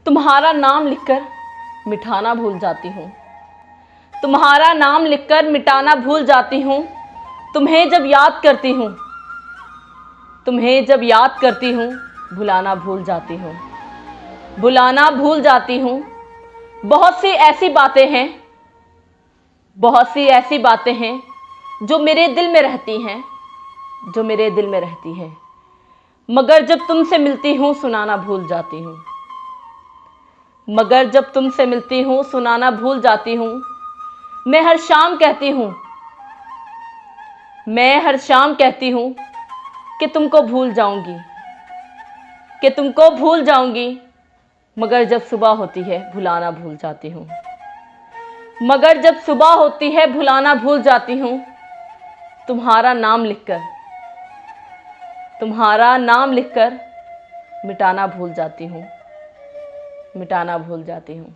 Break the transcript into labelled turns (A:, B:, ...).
A: तुम्हारा नाम लिखकर मिटाना भूल जाती हूँ। तुम्हारा नाम लिखकर मिटाना भूल जाती हूँ। तुम्हें जब याद करती हूँ, तुम्हें जब याद करती हूँ, भुलाना भूल जाती हूँ, भुलाना भूल जाती हूँ। बहुत सी ऐसी बातें हैं, बहुत सी ऐसी बातें हैं जो मेरे दिल में रहती हैं, जो मेरे दिल में रहती हैं, मगर जब तुमसे मिलती हूँ सुनाना भूल जाती हूँ, मगर जब तुमसे मिलती हूँ सुनाना भूल जाती हूँ। मैं हर शाम कहती हूँ, मैं हर शाम कहती हूँ कि तुमको भूल जाऊंगी, कि तुमको भूल जाऊंगी, मगर जब सुबह होती है भुलाना भूल जाती हूँ, मगर जब सुबह होती है भुलाना भूल जाती हूँ। तुम्हारा नाम लिखकर, तुम्हारा नाम लिखकर मिटाना भूल जाती हूँ, मिटाना भूल जाती हूँ।